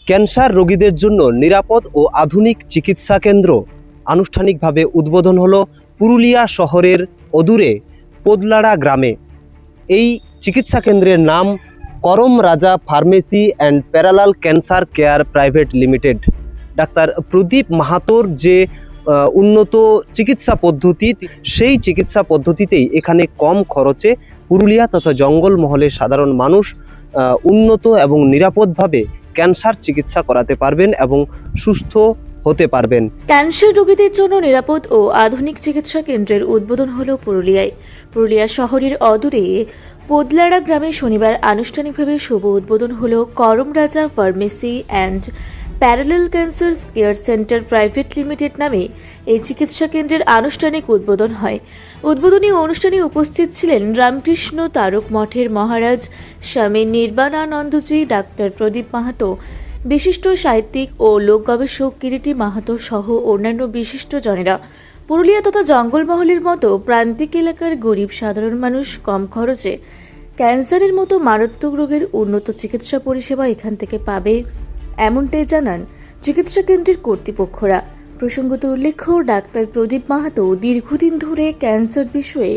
Cancer রোগীদের জন্য নিরাপদ ও আধুনিক চিকিৎসা কেন্দ্র আনুষ্ঠানিকভাবে উদ্বোধন হলো পুরুলিয়া শহরের অদূরে পোদলাড়া গ্রামে। এই চিকিৎসা কেন্দ্রের নাম Karam Raja pharmacy and parallel cancer care private limited. Doctor Pradip মাহাতোর যে উন্নত চিকিৎসা পদ্ধতি, সেই চিকিৎসা পদ্ধতিতেই এখানে কম খরচে পুরুলিয়া তথা জঙ্গলমহলের সাধারণ মানুষ উন্নত এবং নিরাপদভাবে ক্যান্সার চিকিৎসা করাতে পারবেন এবং সুস্থ হতে পারবেন। ক্যান্সার রোগীদের জন্য নিরাপদ ও আধুনিক চিকিৎসা কেন্দ্রের উদ্বোধন হলো পুরুলিয়ায়। পুরুলিয়া শহরের অদূরে পোদলাড়া গ্রামে শনিবার আনুষ্ঠানিকভাবে শুভ উদ্বোধন হলো করম Raja pharmacy and parallel cancer care centre private limited নামে এই চিকিৎসা কেন্দ্রের আনুষ্ঠানিক উদ্বোধন হয়। উদ্বোধনী অনুষ্ঠানে উপস্থিত ছিলেন রামকৃষ্ণ তারক মঠের মহারাজ স্বামী নির্বাণানন্দজি, ডাক্তার প্রদীপ মাহাতো, বিশিষ্ট সাহিত্যিক ও লোক গবেষক কিরিটি মাহাতো সহ অন্যান্য বিশিষ্ট জনেরা। পুরুলিয়া তথা জঙ্গলমহলের মতো প্রান্তিক এলাকার গরিব সাধারণ মানুষ কম খরচে ক্যান্সারের মতো মারাত্মক রোগের উন্নত চিকিৎসা পরিষেবা এখান থেকে পাবে, এমনটাই জানান চিকিৎসা কেন্দ্রের কর্তৃপক্ষরা। প্রসঙ্গত উল্লেখ্য, ডাক্তার প্রদীপ মাহাতো দীর্ঘদিন ধরে ক্যান্সার বিষয়ে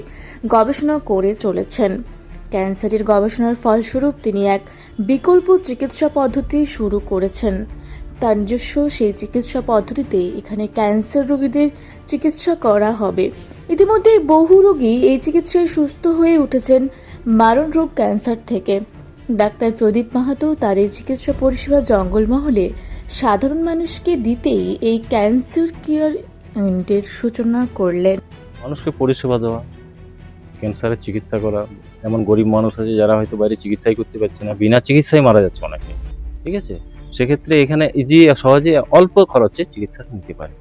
গবেষণা করে চলেছেন। ক্যান্সারের গবেষণার ফলস্বরূপ তিনি এক বিকল্প চিকিৎসা পদ্ধতি শুরু করেছেন। তার নিজস্ব সেই চিকিৎসা পদ্ধতিতে এখানে ক্যান্সার রোগীদের চিকিৎসা করা হবে। ইতিমধ্যে বহু রোগী এই চিকিৎসায় সুস্থ হয়ে উঠেছেন মারণ রোগ ক্যান্সার থেকে। ডাক্তার প্রদীপ মাহাতো তার এই চিকিৎসা পরিষেবা জঙ্গলমহলে সাধারণ মানুষকে দিতেই এই ক্যান্সার কেয়ার ইউনিটের সূচনা করলেন। মানুষকে পরিষেবা দেওয়া, ক্যান্সারের চিকিৎসা করা। এমন গরিব মানুষ আছে যারা হয়তো বাইরে চিকিৎসাই করতে পারছে না, বিনা চিকিৎসায় মারা যাচ্ছে অনেকে, ঠিক আছে। সেক্ষেত্রে এখানে ইজি সহজে অল্প খরচে চিকিৎসা নিতে পারে।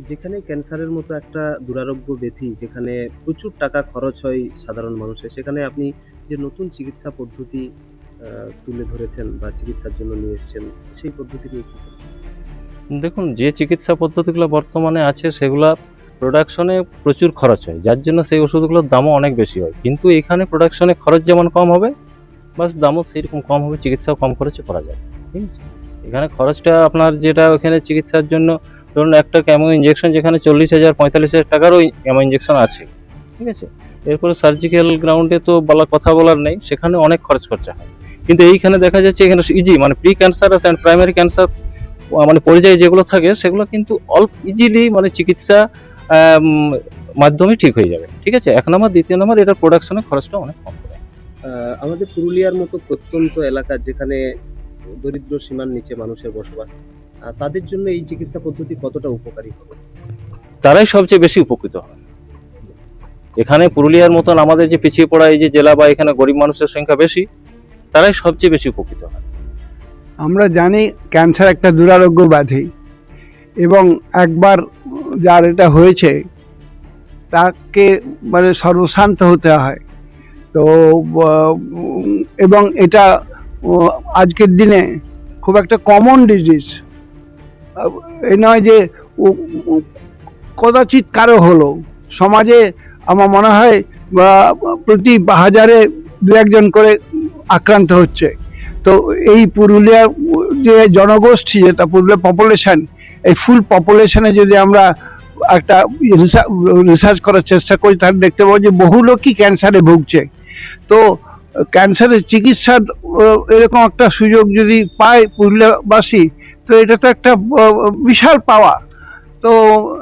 যেখানে ক্যান্সারের মতো একটা দুরারোগ্য ব্যাধি, যেখানে প্রচুর টাকা খরচ হয় সাধারণ মানুষের, সেখানে আপনি যে নতুন চিকিৎসা পদ্ধতি তুলে ধরেছেন বা চিকিৎসার জন্য নিয়ে এসেছেন, সেই পদ্ধতি নিয়ে কি বলবেন? দেখুন, যে চিকিৎসা পদ্ধতিগুলো বর্তমানে আছে সেগুলা প্রোডাকশনে প্রচুর খরচ হয়, যার জন্য সেই ওষুধগুলোর দামও অনেক বেশি হয়। কিন্তু এখানে প্রোডাকশনে খরচ যেমন কম হবে, বাস দামও সেইরকম কম হবে, চিকিৎসাও কম খরচে করা যায়, ঠিক আছে। এখানে খরচটা আপনার যেটা ওখানে চিকিৎসার জন্য ধরুন একটা ক্যামো ইঞ্জেকশন যেখানে 40,000 45,000 টাকারও ক্যামো ইঞ্জেকশন আছে, ঠিক আছে। এরপরে সার্জিক্যাল গ্রাউন্ডে তো কথা বলার নেই, সেখানে অনেক খরচ খরচা হয়। কিন্তু এইখানে দেখা যাচ্ছে এখানে ইজি মানে pre cancerous and primary cancer মানে পর্যায়ে যেগুলো থাকে সেগুলো কিন্তু অল্প ইজিলি মানে চিকিৎসা মাধ্যমে ঠিক হয়ে যাবে, ঠিক আছে। 1 নম্বর, 2 নম্বর এটার প্রোডাকশনের খরচটা অনেক কম হবে। আমাদের পুরুলিয়ার মতো প্রত্যন্ত এলাকা যেখানে দরিদ্র সীমার নিচে মানুষের বসবাস, তাদের জন্য এই চিকিৎসা পদ্ধতি কতটা উপকারী হবে? তারাই সবচেয়ে বেশি উপকৃত হয়। এখানে পুরুলিয়ার মতন আমাদের যে পিছিয়ে পড়া এই যে জেলা বা এখানে গরিব মানুষের সংখ্যা বেশি, তারাই সবচেয়ে বেশি উপকৃত হয়। আমরা জানি ক্যান্সার একটা দুরারোগ্য ব্যাধি এবং একবার যার এটা হয়েছে তাকে মানে সর্বশান্ত হতে হয়। তো এবং এটা আজকের দিনে খুব একটা কমন ডিজিজ, এ নয় যে কদাচিৎ কারো হলো। সমাজে আমার মনে হয় প্রতি 1000-এ 2-1 করে আক্রান্ত হচ্ছে। তো এই পুরুলিয়ার যে জনগোষ্ঠী, যেটা পুরুলিয়া পপুলেশন, এই ফুল পপুলেশনে যদি আমরা একটা রিসার্চ করার চেষ্টা করি তাহলে দেখতে পাবো যে বহু লোকই ক্যান্সারে ভুগছে। তো ক্যান্সারের চিকিৎসার এরকম একটা সুযোগ যদি পায় পুরুলিয়াবাসী, তো এটা তো একটা বিশাল পাওয়া। তো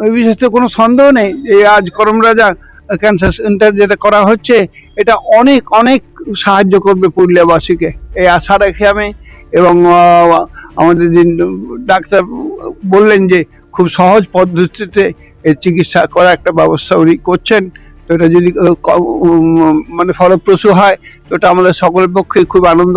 এই বিষয়ে কোনো সন্দেহ নেই। এই আজ করম রাজা ক্যান্সার সেন্টার যেটা করা হচ্ছে, এটা অনেক অনেক সাহায্য করবে পুরুলিয়াবাসীকে, এই আশা রাখি আমি। এবং আমাদের যে ডাক্তার বললেন যে খুব সহজ পদ্ধতিতে এই চিকিৎসা করার একটা ব্যবস্থা উনি করছেন। তো এটা যদি মানে ফলপ্রসূ হয় তো এটা আমাদের সকলের পক্ষে খুব আনন্দ